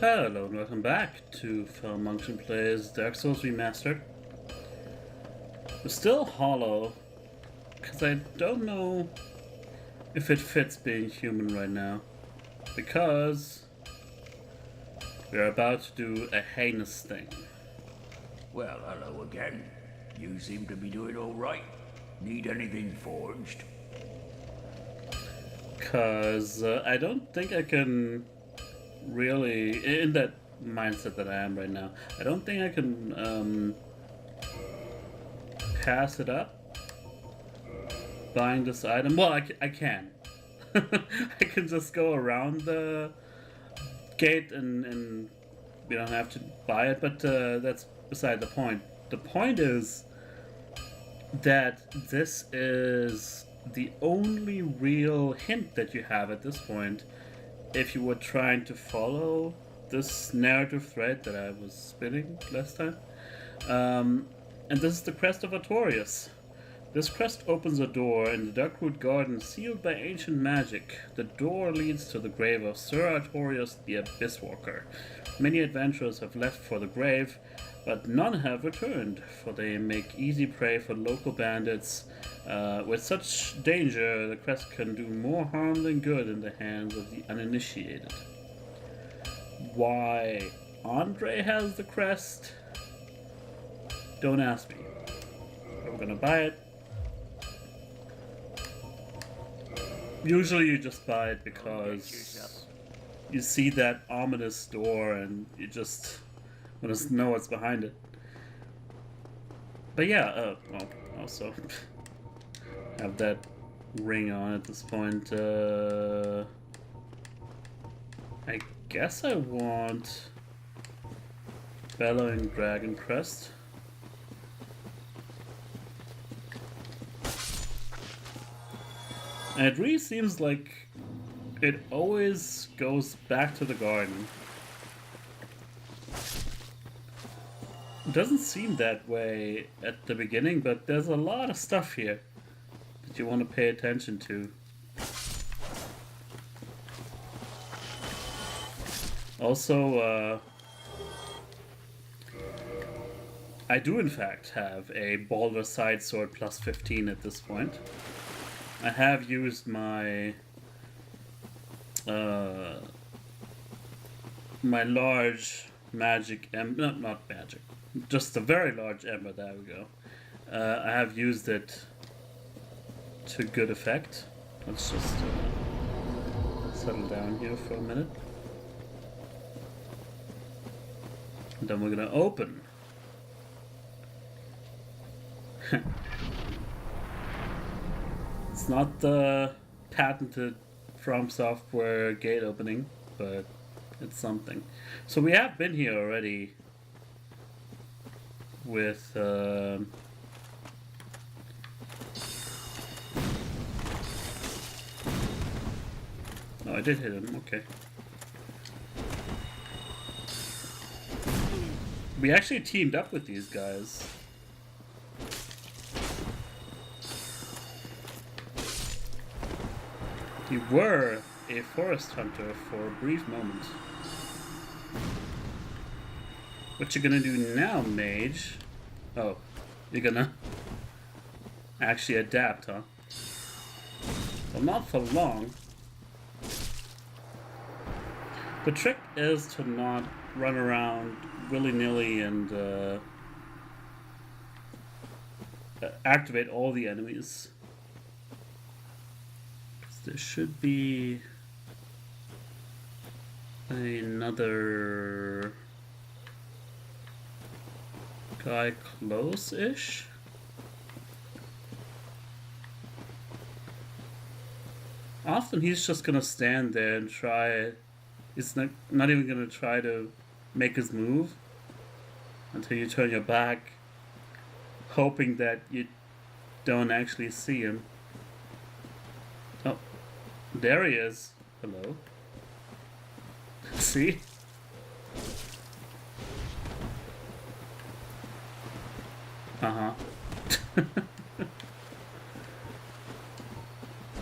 Hello and welcome back to falmunction Plays Dark Souls Remastered. We're still hollow, because I don't know if it fits being human right now. Because we're about to do a heinous thing. Well, hello again. You seem to be doing all right. Need anything forged? Because I don't think I can really, in that mindset that I am right now, I don't think I can pass it up buying this item. Well, I can. I can just go around the gate and we don't have to buy it, but that's beside the point. The point is that this is the only real hint that you have at this point if you were trying to follow this narrative thread that I was spinning last time. And this is the Crest of Artorias. This crest opens a door in the Darkroot Garden sealed by ancient magic. The door leads to the grave of Sir Artorias the Abysswalker. Many adventurers have left for the grave, but none have returned, for they make easy prey for local bandits. With such danger, the crest can do more harm than good in the hands of the uninitiated. Why Andre has the crest? Don't ask me. I'm gonna buy it. Usually you just buy it because you see that ominous door and you just want to know what's behind it. But yeah, also have that ring on at this point. I guess I want Bellowing Dragon Crest. And it really seems like it always goes back to the garden. It doesn't seem that way at the beginning, but there's a lot of stuff here that you want to pay attention to. Also, I do in fact have a Balder Side Sword plus 15 at this point. I have used my my large magic not magic, just a very large ember. There we go. I have used it to good effect. Let's just settle down here for a minute, and then we're gonna open. It's not the patented From Software gate opening, but it's something. So we have been here already with oh, I did hit him, okay. We actually teamed up with these guys. You were a forest hunter for a brief moment. What you gonna do now, mage? Oh, you're gonna actually adapt, huh? Well, not for long. The trick is to not run around willy-nilly and activate all the enemies. There should be another guy close-ish. Often he's just gonna stand there and try. He's not even gonna try to make his move until you turn your back, hoping that you don't actually see him. Oh, there he is. Hello. See? Uh-huh.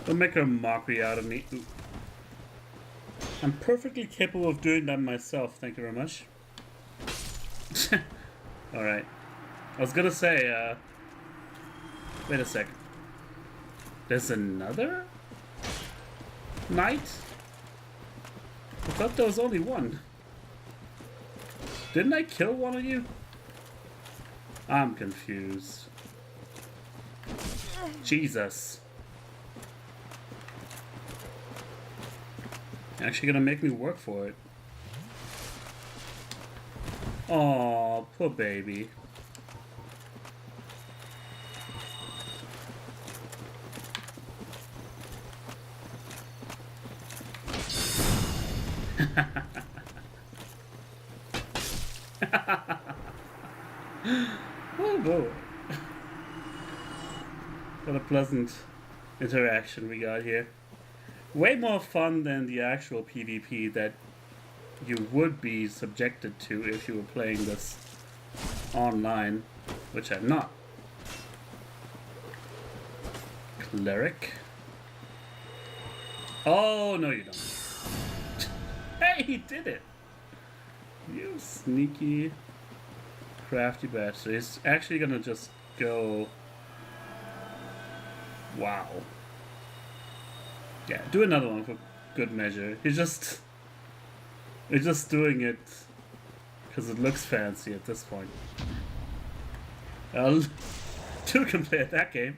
Don't make a mockery out of me. Ooh. I'm perfectly capable of doing that myself, thank you very much. Alright. I was gonna say, wait a second. There's another knight? I thought there was only one. Didn't I kill one of you? I'm confused. Jesus. You're actually gonna make me work for it. Aw, poor baby. Oh boy. What a pleasant interaction we got here. Way more fun than the actual PvP that you would be subjected to if you were playing this online, which I'm not. Cleric. Oh, no you don't. Hey, he did it! You sneaky, crafty bastard. He's actually gonna just go... Wow. Yeah, do another one for good measure. He's just doing it because it looks fancy at this point. Two can play at that game.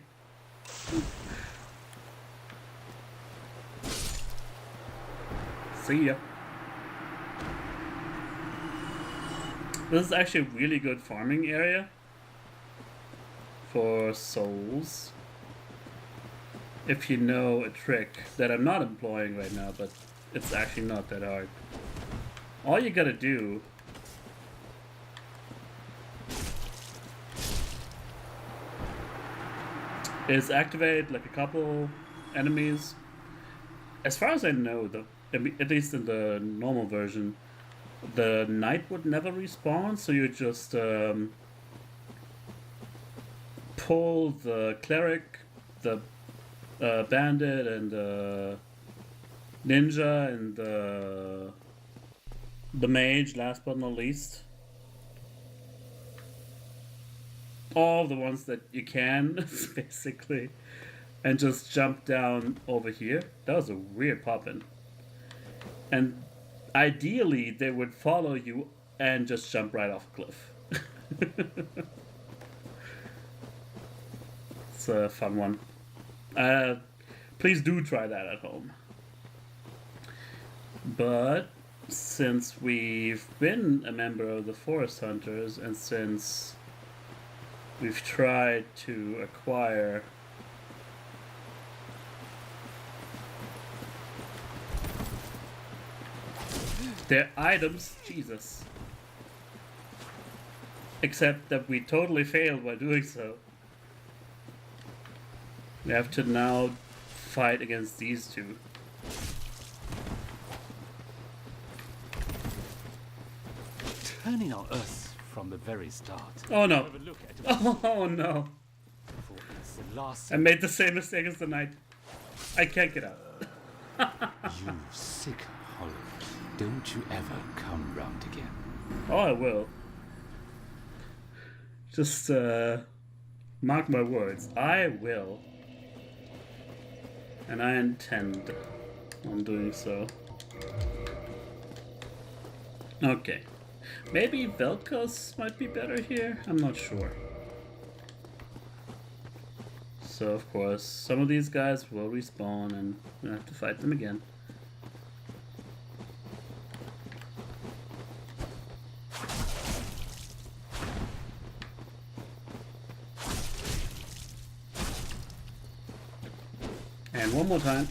See ya. This is actually a really good farming area for souls. If you know a trick that I'm not employing right now, but it's actually not that hard. All you gotta do is activate like a couple enemies. As far as I know, at least in the normal version, the knight would never respawn, so you just pull the cleric, the bandit, and the ninja, and the mage, last but not least. All the ones that you can, basically. And just jump down over here. That was a weird pop-in. And ideally, they would follow you and just jump right off a cliff. It's a fun one. Please do try that at home. But since we've been a member of the Forest Hunters, and since we've tried to acquire their items, Jesus. Except that we totally failed by doing so. We have to now fight against these two. Turning on us from the very start. Oh no. Have a look at Oh no. for it's the last I made the same mistake as the knight. I can't get out. you sick hollow. Don't you ever come round again. Oh, I will. Just, mark my words. I will. And I intend on doing so. Okay. Maybe Velkos might be better here? I'm not sure. So, of course, some of these guys will respawn and we'll have to fight them again. And one more time,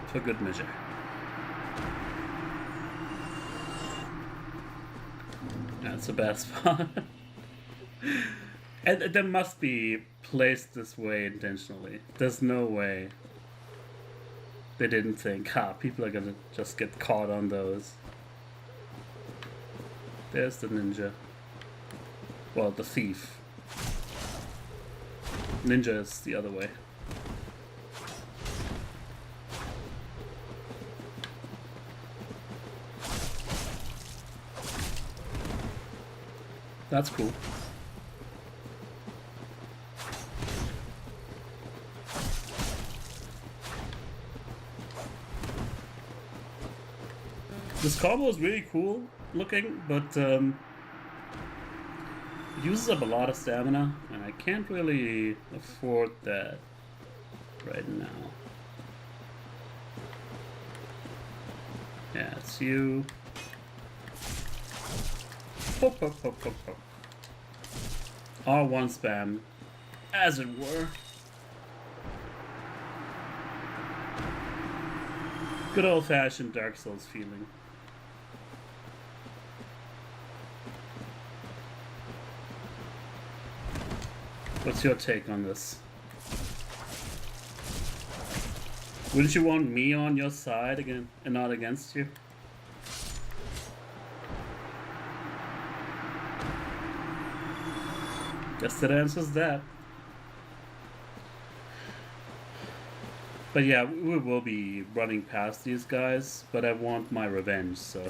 for good measure. That's the best part. And they must be placed this way intentionally. There's no way they didn't think, people are gonna just get caught on those. There's the ninja. Well, the thief. Ninja is the other way. That's cool. This combo is really cool looking, but it uses up a lot of stamina, and I can't really afford that right now. Yeah, it's you. Hop, hop, hop, hop, hop. R1 spam, as it were. Good old-fashioned Dark Souls feeling. What's your take on this? Wouldn't you want me on your side again and not against you? Guess that answers that. But yeah, we will be running past these guys, but I want my revenge, so...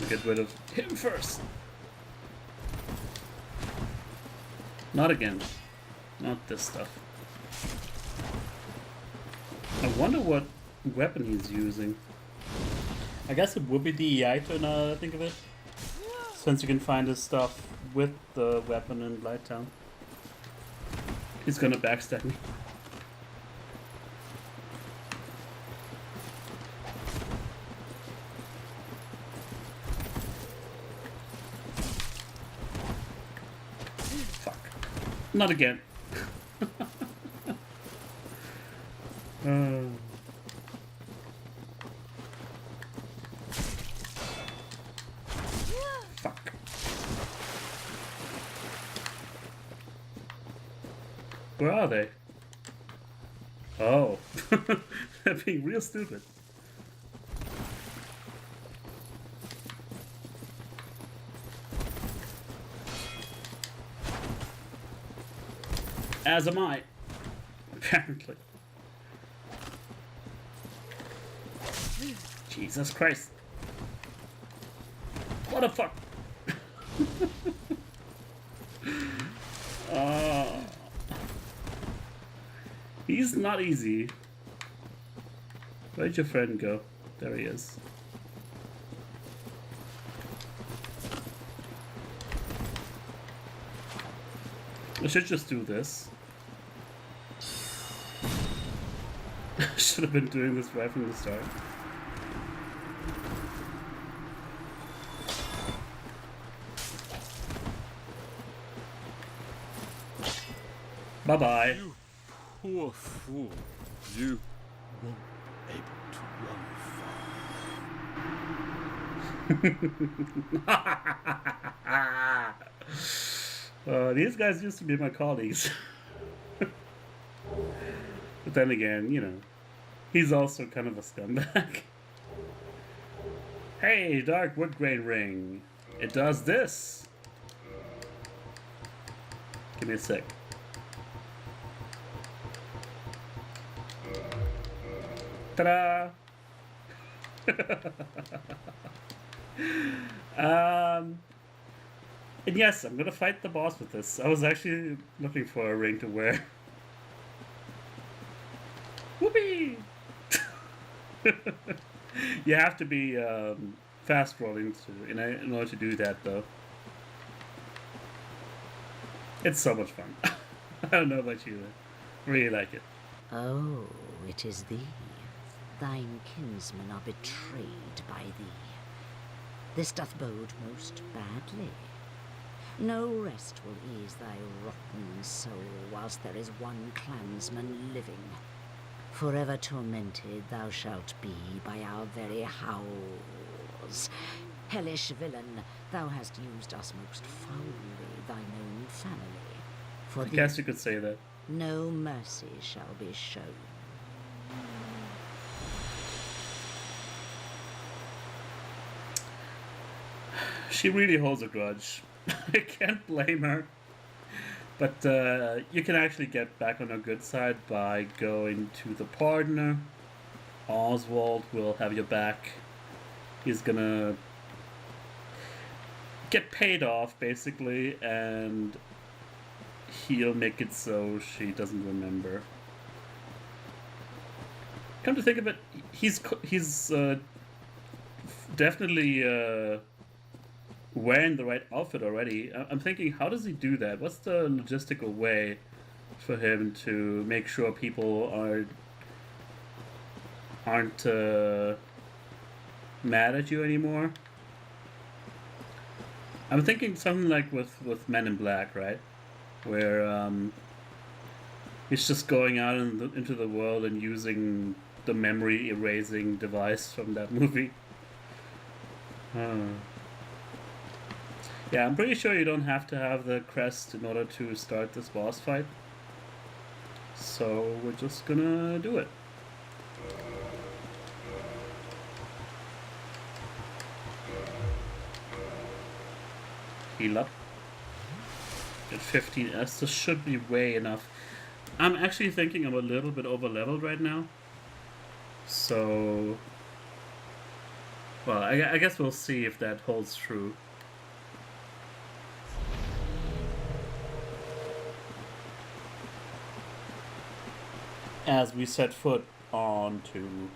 Get rid of him first. Not again. Not this stuff. I wonder what weapon he's using. I guess it would be the Yaito now that I think of it. Since you can find his stuff with the weapon in Blighttown. He's gonna backstab me. Not again. Fuck. Where are they? Oh. They're being real stupid. As am I, apparently. Jesus Christ. What the fuck? He's not easy. Where'd your friend go? There he is. I should just do this. Should have been doing this right from the start. Bye-bye. You poor fool. You won't be able to run far. These guys used to be my colleagues. But then again, you know, he's also kind of a scumbag. Hey, Dark Wood Grain Ring. It does this. Give me a sec. Ta-da! And yes, I'm gonna fight the boss with this. I was actually looking for a ring to wear. Whoopee! You have to be fast rolling in order to do that, though. It's so much fun. I don't know about you, I really like it. Oh, it is thee. Thine kinsmen are betrayed by thee. This doth bode most badly. No rest will ease thy rotten soul whilst there is one clansman living. Forever tormented thou shalt be by our very howls. Hellish villain, thou hast used us most foully, thine own family. For I guess you could say that. No mercy shall be shown. She really holds a grudge. I can't blame her. But you can actually get back on our good side by going to the partner. Oswald will have your back. He's gonna get paid off, basically, and he'll make it so she doesn't remember. Come to think of it, he's definitely wearing the right outfit already. I'm thinking, how does he do that? What's the logistical way for him to make sure people aren't mad at you anymore? I'm thinking something like with Men in Black, right? Where he's just going out into the world and using the memory erasing device from that movie. Yeah, I'm pretty sure you don't have to have the crest in order to start this boss fight. So we're just gonna do it. Heal up. Get 15S. This should be way enough. I'm actually thinking I'm a little bit over leveled right now. So, well, I guess we'll see if that holds true. As we set foot onto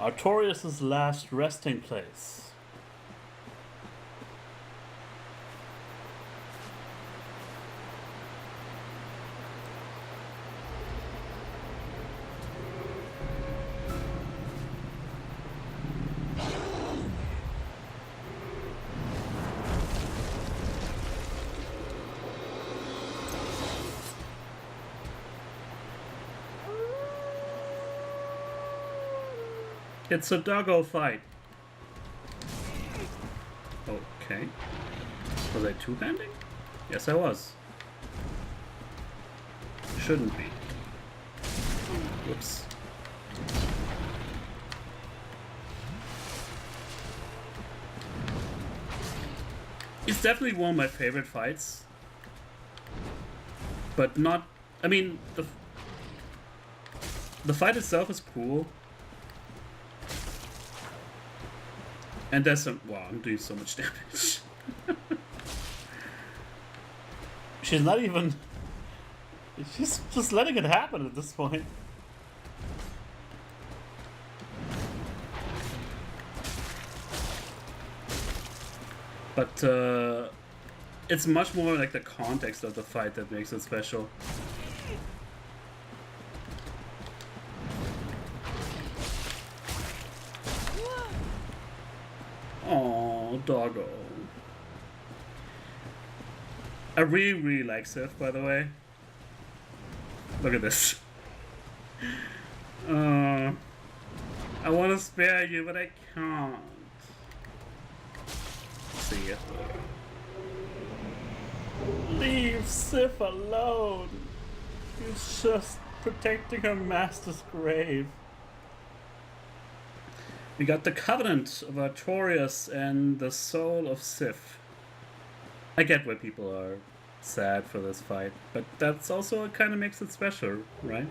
Artorias' last resting place. It's a doggo fight. Okay. Was I two-handing? Yes, I was. Shouldn't be. Whoops. It's definitely one of my favorite fights. But not... I mean, the fight itself is cool. And there's some... Wow, I'm doing so much damage. She's not even... She's just letting it happen at this point. But, it's much more like the context of the fight that makes it special. Oh, doggo. I really like Sif, by the way. Look at this. I want to spare you, but I can't. See ya. Leave Sif alone. She's just protecting her master's grave. We got the Covenant of Artorias and the Soul of Sif. I get why people are sad for this fight, but that's also what kind of makes it special, right?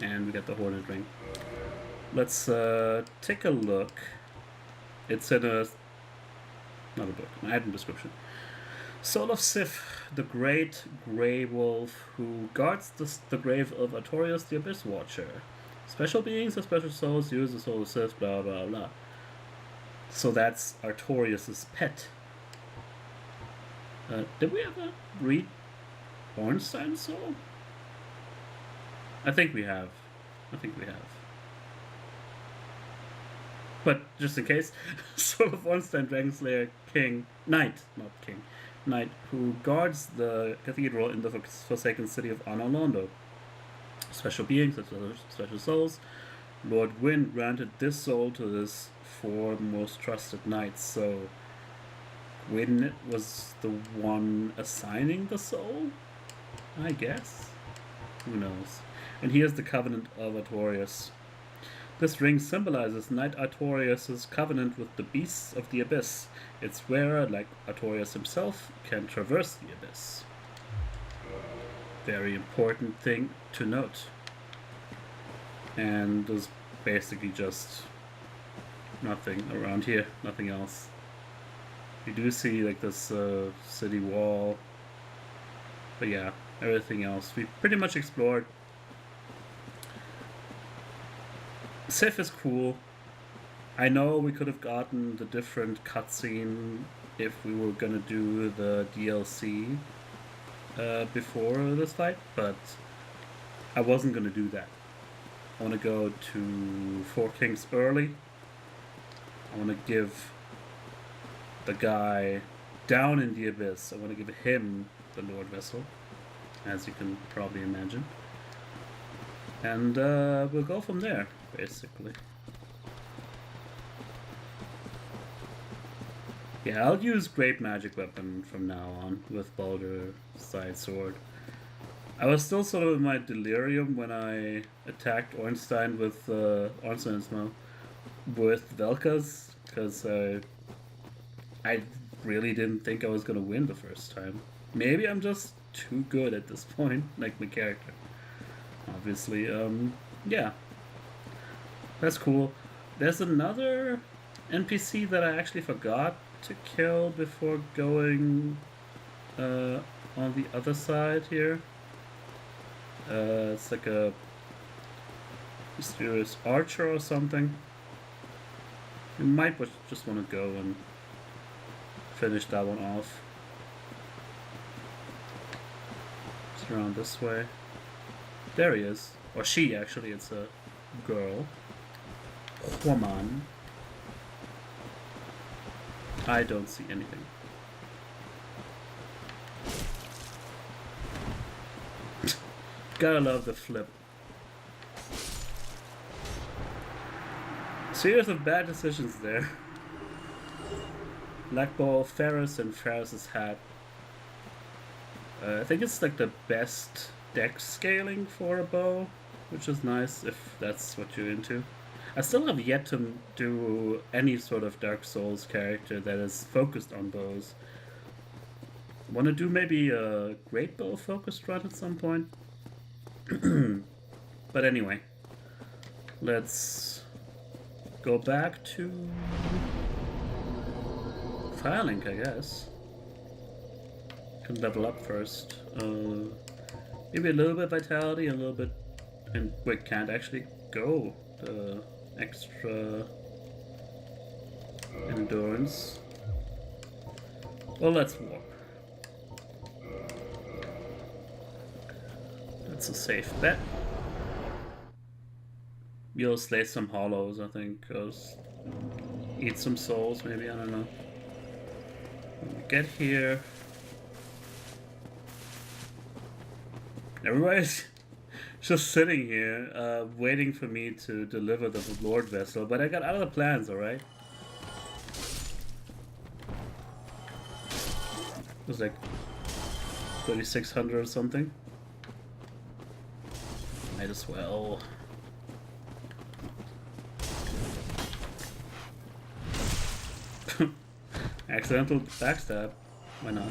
And we got the Hornet Ring. Let's take a look. It's in a... not a book, an item description. Soul of Sif, the great grey wolf who guards the grave of Artorias the Abyss Watcher. Special beings or special souls use the soul of Sif, blah blah blah. So that's Artorias' pet. Did we ever read Ornstein's soul? I think we have. But just in case, Soul of Ornstein, Dragonslayer, Knight, who guards the cathedral in the forsaken city of Anolondo. Special beings, special souls. Lord Gwyn granted this soul to his 4 most trusted knights, so Gwyn was the one assigning the soul? I guess? Who knows? And here's the Covenant of Artorias. This ring symbolizes Knight Artorias' covenant with the beasts of the Abyss. Its wearer, like Artorias himself, can traverse the Abyss. very important thing to note. And there's basically just nothing around here, nothing else. You do see like this city wall, but yeah, everything else we pretty much explored. Sif is cool. I know we could have gotten the different cutscene if we were gonna do the DLC before this fight, but I wasn't gonna do that. I want to go to Four Kings early. I want to give the guy down in the abyss, I want to give him the Lord Vessel, as you can probably imagine. And we'll go from there, basically. Yeah, I'll use Great Magic Weapon from now on with Baldur Side Sword. I was still sort of in my delirium when I attacked Ornstein with Ornsteinsmo with Velkas, because I really didn't think I was gonna win the first time. Maybe I'm just too good at this point, like my character. Obviously, yeah. That's cool. There's another NPC that I actually forgot to kill before going on the other side here. It's like a mysterious archer or something. You might just want to go and finish that one off. Just around this way. There he is. Or she, actually. It's a girl. Woman. I don't see anything. Gotta love the flip. Series of bad decisions there. Black Ball, Ferris, and Ferris's hat. I think it's like the best deck scaling for a bow, which is nice if that's what you're into. I still have yet to do any sort of Dark Souls character that is focused on bows. Want to do maybe a Great Bow focused run at some point? But anyway, let's go back to Firelink, I guess. Can level up first. Maybe a little bit vitality, a little bit, and wait, can't actually go the extra endurance. Well, let's walk. That's a safe bet. You'll slay some hollows, I think. Eat some souls, maybe, I don't know. When we get here, everybody's just sitting here, waiting for me to deliver the Lord Vessel, but I got other plans, alright? It was like 3,600 or something. Might as well. Accidental backstab. Why not?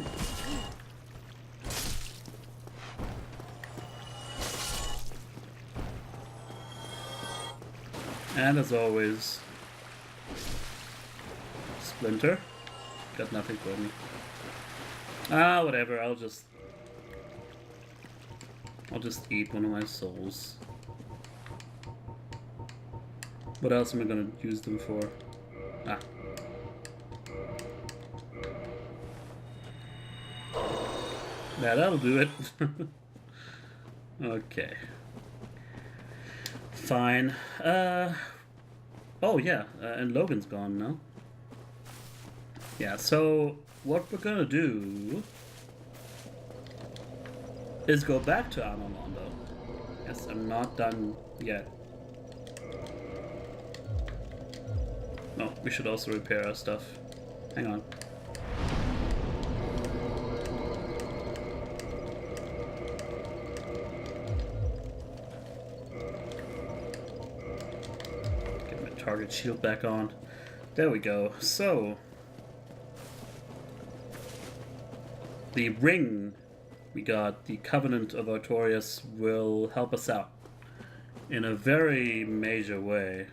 And as always, Splinter. Got nothing for me. Ah, whatever. I'll just eat one of my souls. What else am I gonna use them for? Ah. Yeah, that'll do it. Okay. Fine. Oh yeah, and Logan's gone now. Yeah, so what we're gonna do is go back to Anorlando. Yes, I'm not done yet. No, we should also repair our stuff. Hang on. Get my target shield back on. There we go. So, the ring we got the Covenant of Artorias will help us out in a very major way.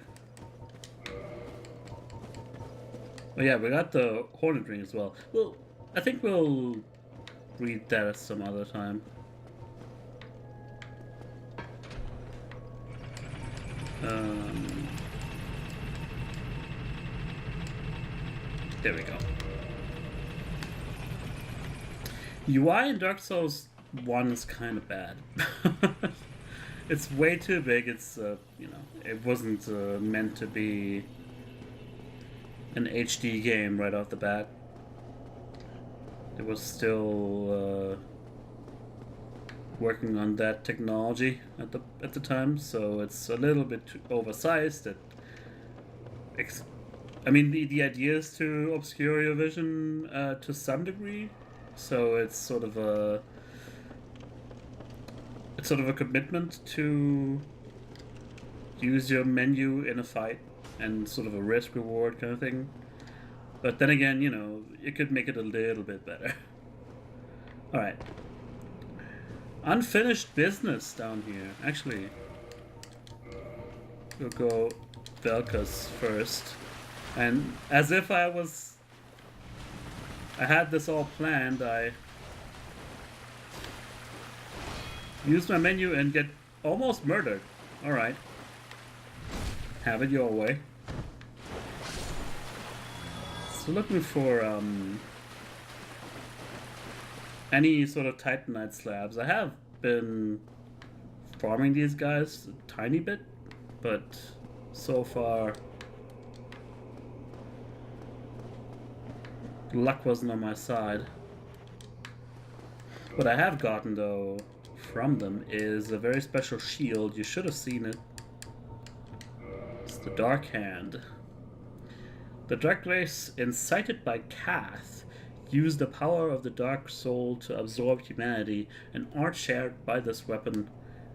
Oh yeah, we got the Hornet Ring as well. Well, I think we'll read that some other time. There we go. UI in Dark Souls 1 is kind of bad. It's way too big. It's, you know, it wasn't meant to be an HD game right off the bat. It was still working on that technology at the time, so it's a little bit too oversized. I mean, the idea is to obscure your vision to some degree, so it's sort of a commitment to use your menu in a fight and sort of a risk reward kind of thing. But then again, you know, you could make it a little bit better. All right. Unfinished business down here. Actually, we'll go Velka's first. And as if I had this all planned, I used my menu and get almost murdered. Alright. Have it your way. So looking for any sort of Titanite slabs. I have been farming these guys a tiny bit, but so far luck wasn't on my side. What I have gotten though from them is a very special shield. You should have seen it. It's the Dark Hand. The Dark Race, incited by Kath, use the power of the Dark Soul to absorb humanity and are shared by this weapon,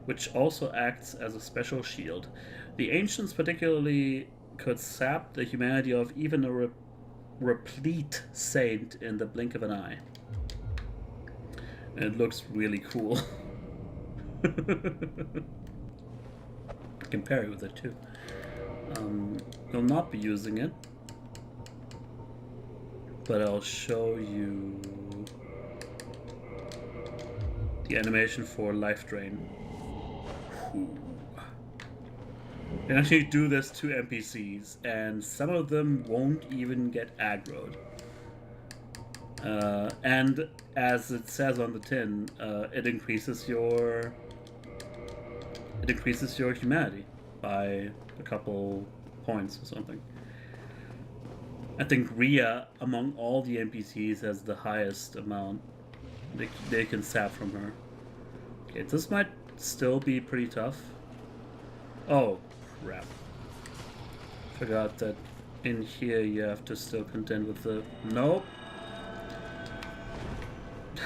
which also acts as a special shield. The Ancients particularly could sap the humanity of even a replete saint in the blink of an eye. And it looks really cool. I can parry with it too. I'll not be using it, but I'll show you the animation for life drain. Ooh. You can actually do this to NPCs, and some of them won't even get aggroed. And as it says on the tin, it increases your humanity by a couple points or something. I think Rhea, among all the NPCs, has the highest amount they can sap from her. Okay, this might still be pretty tough. Oh, crap. Forgot that in here you have to still contend with the... Nope.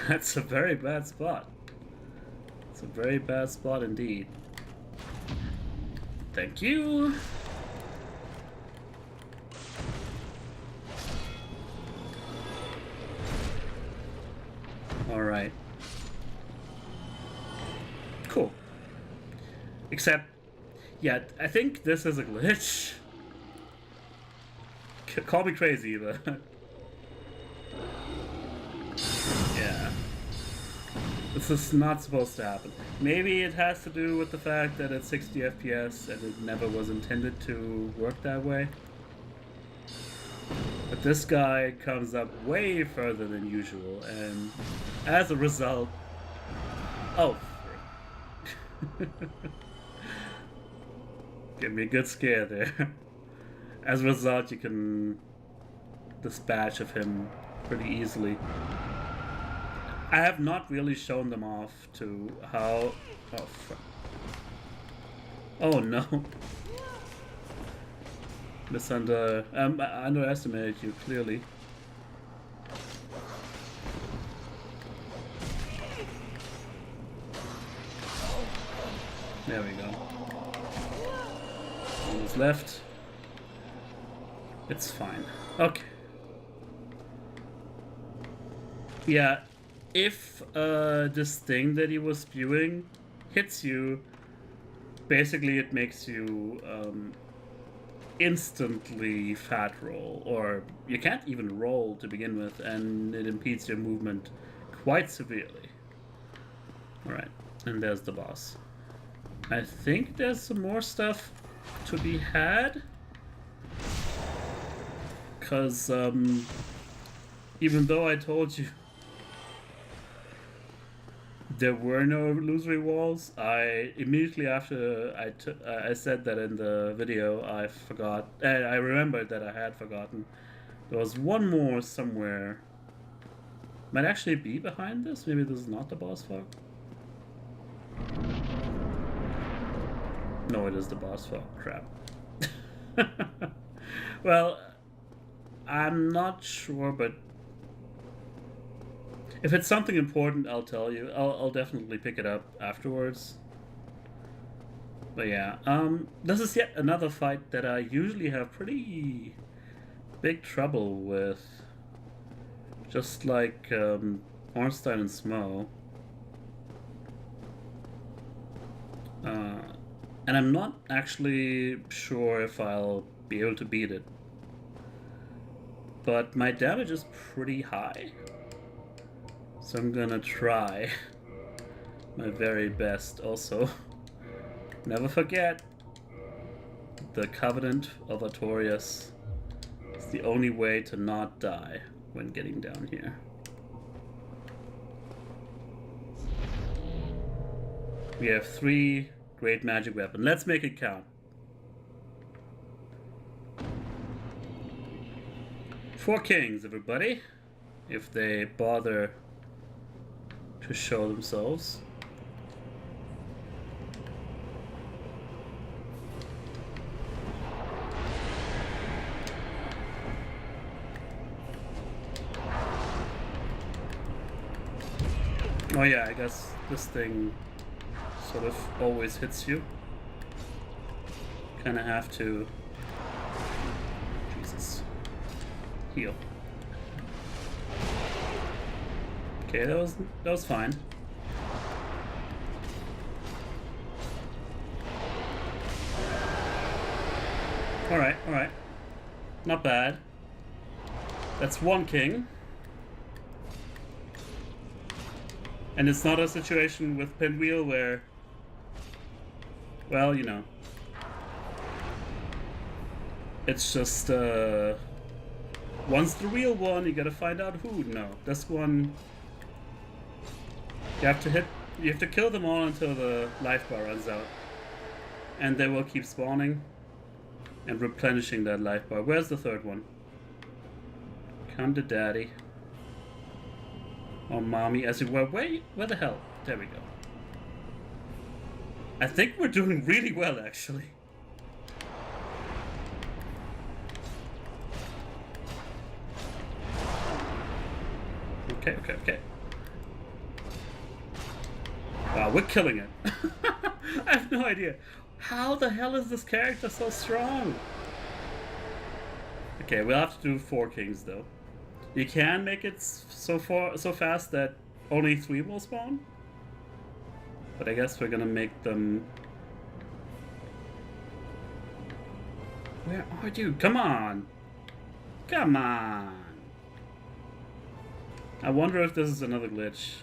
That's a very bad spot. It's a very bad spot indeed. Thank you. Alright. Cool. Except, yeah, I think this is a glitch. Call me crazy, but... yeah. This is not supposed to happen. Maybe it has to do with the fact that it's 60 FPS and it never was intended to work that way. But this guy comes up way further than usual, and as a result... Oh, frick. Give me a good scare there. As a result, you can dispatch of him pretty easily. I have not really shown them off to how... Oh, frick. Oh no. I underestimated you, clearly. There we go. Almost left. It's fine. Okay. Yeah, if this thing that he was spewing hits you, basically it makes you instantly fat roll, or you can't even roll to begin with, and it impedes your movement quite severely. Alright, and there's the boss. I think there's some more stuff to be had, because even though I told you there were no illusory walls, I immediately after I said that in the video, I forgot. I remembered that I had forgotten. There was one more somewhere. Might actually be behind this. Maybe this is not the boss fog. No, it is the boss fog. Crap. Well, I'm not sure, but if it's something important, I'll tell you. I'll definitely pick it up afterwards. But yeah, this is yet another fight that I usually have pretty big trouble with. Just like Ornstein and Smo. And I'm not actually sure if I'll be able to beat it. But my damage is pretty high. So I'm gonna try my very best. Also, never forget the Covenant of Artorias is the only way to not die when getting down here. We have 3 great magic weapons. Let's make it count. 4 kings, everybody, if they bother to show themselves. Oh yeah, I guess this thing sort of always hits you. Kinda have to... Jesus. Heal. Okay, that was fine. Alright, alright. Not bad. That's 1 king. And it's not a situation with Pinwheel where, well, you know, it's just, once the real one, you gotta find out who. No, this one, you have to kill them all until the life bar runs out. And they will keep spawning and replenishing that life bar. Where's the 3rd one? Come to daddy. Or mommy, as it were. Where the hell? There we go. I think we're doing really well, actually. Okay. Wow, we're killing it. I have no idea. How the hell is this character so strong? Okay, we'll have to do 4 kings, though. You can make it so fast that only 3 will spawn. But I guess we're gonna make them... Where are you? Come on! Come on! I wonder if this is another glitch.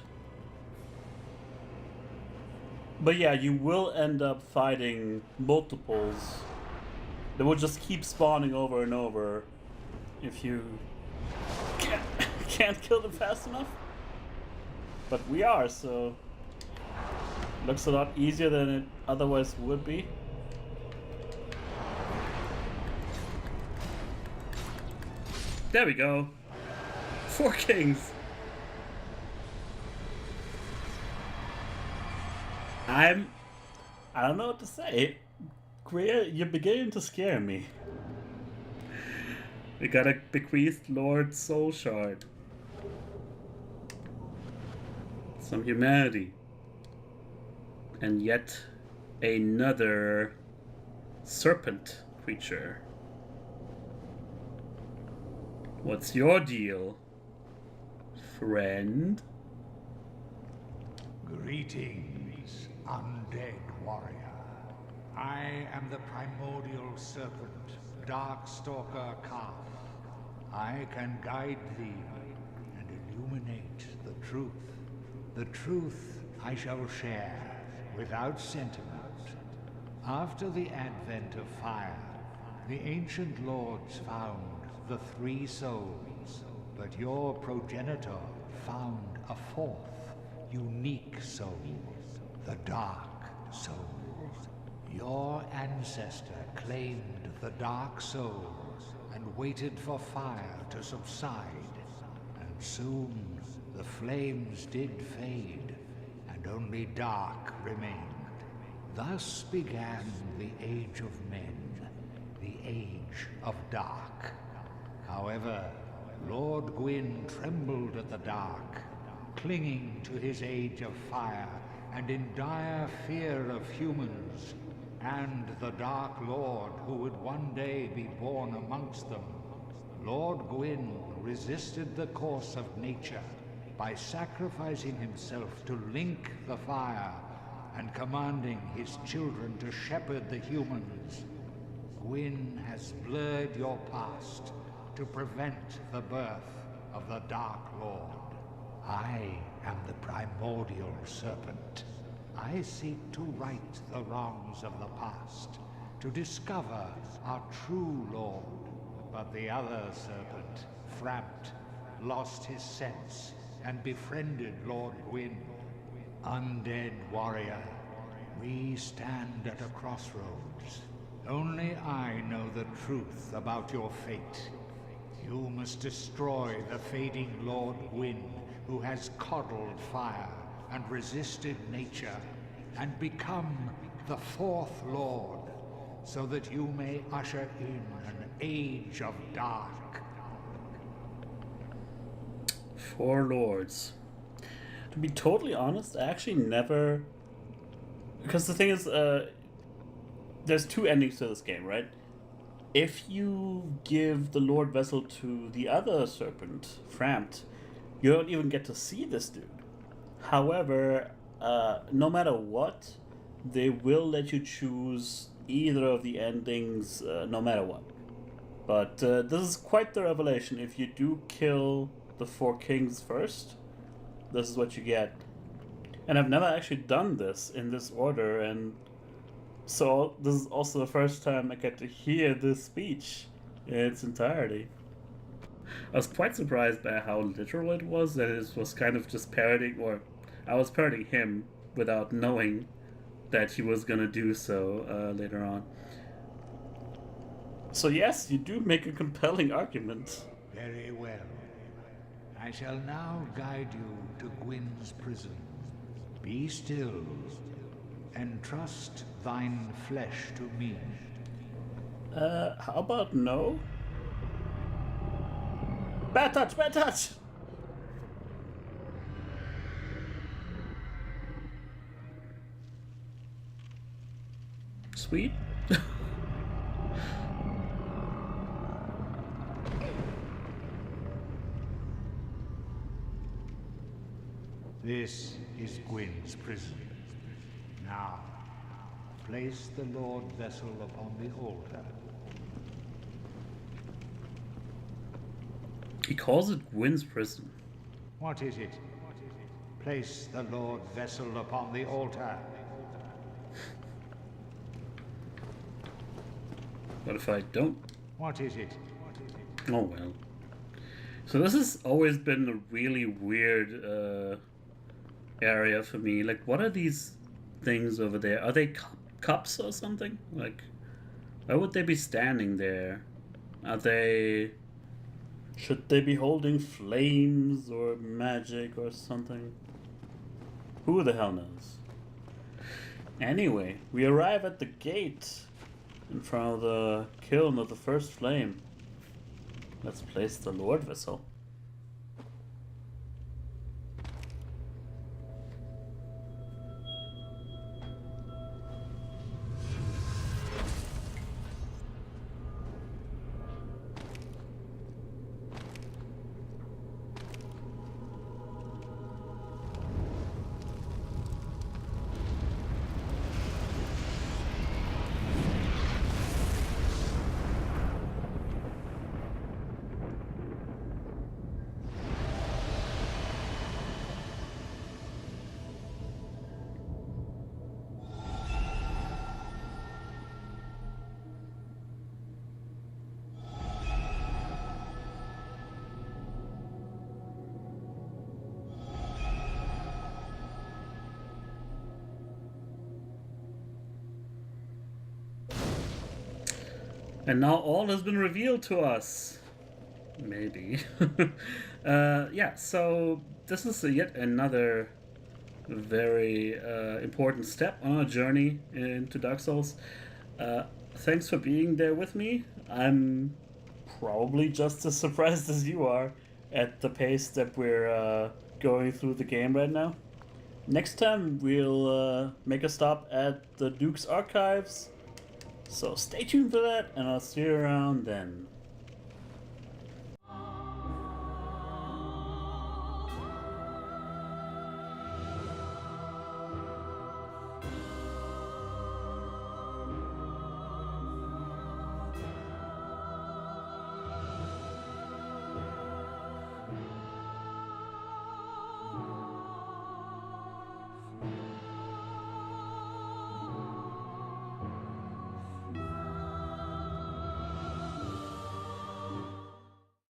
But yeah, you will end up fighting multiples. They will just keep spawning over and over if you can't kill them fast enough. But we are, so looks a lot easier than it otherwise would be. There we go. 4 kings. I don't know what to say. You're beginning to scare me. We got a bequeathed Lord Soul Shard. Some humanity. And yet another serpent creature. What's your deal, friend? Greetings, undead warrior. I am the primordial serpent, Darkstalker Calf. I can guide thee and illuminate the truth. The truth I shall share without sentiment. After the advent of fire, the ancient lords found the three souls, but your progenitor found a fourth, unique soul, the Dark Soul. Your ancestor claimed the Dark Soul and waited for fire to subside, and soon the flames did fade, and only dark remained. Thus began the Age of Men, the Age of Dark. However, Lord Gwyn trembled at the dark, clinging to his Age of Fire, and in dire fear of humans, and the Dark Lord who would one day be born amongst them. Lord Gwyn resisted the course of nature by sacrificing himself to link the fire and commanding his children to shepherd the humans. Gwyn has blurred your past to prevent the birth of the Dark Lord. I am the primordial serpent. I seek to right the wrongs of the past, to discover our true Lord. But the other serpent, Frampt, lost his sense and befriended Lord Gwyn. Undead warrior, we stand at a crossroads. Only I know the truth about your fate. You must destroy the fading Lord Gwyn, who has coddled fire and resisted nature, and become the fourth Lord, so that you may usher in an age of dark. 4 lords. To be totally honest, I actually never... Because the thing is, there's 2 endings to this game, right? If you give the Lord Vessel to the other serpent, Frampt, you don't even get to see this dude. However, no matter what, they will let you choose either of the endings, no matter what. But this is quite the revelation. If you do kill the 4 kings first, this is what you get. And I've never actually done this in this order, and so this is also the first time I get to hear this speech in its entirety. I was quite surprised by how literal it was, that it was kind of just parodying, or I was parodying him without knowing that he was gonna do so later on. So yes, you do make a compelling argument. Very well. I shall now guide you to Gwyn's prison. Be still, and trust thine flesh to me. How about no? Bad touch, bad touch! Sweet. This is Gwyn's prison. Now, place the Lord Vessel upon the altar. He calls it Gwyn's prison. What is it? Place the Lord Vessel upon the altar. What if I don't? What is it? Oh well. So this has always been a really weird area for me. Like, what are these things over there? Are they cups or something? Like, why would they be standing there? Are they... Should they be holding flames or magic or something? Who the hell knows? Anyway, we arrive at the gate in front of the kiln of the first flame. Let's place the Lord Vessel. And now all has been revealed to us. Maybe. Yeah, so this is yet another very important step on our journey into Dark Souls. Thanks for being there with me. I'm probably just as surprised as you are at the pace that we're going through the game right now. Next time we'll make a stop at the Duke's Archives, so stay tuned for that, and I'll see you around then.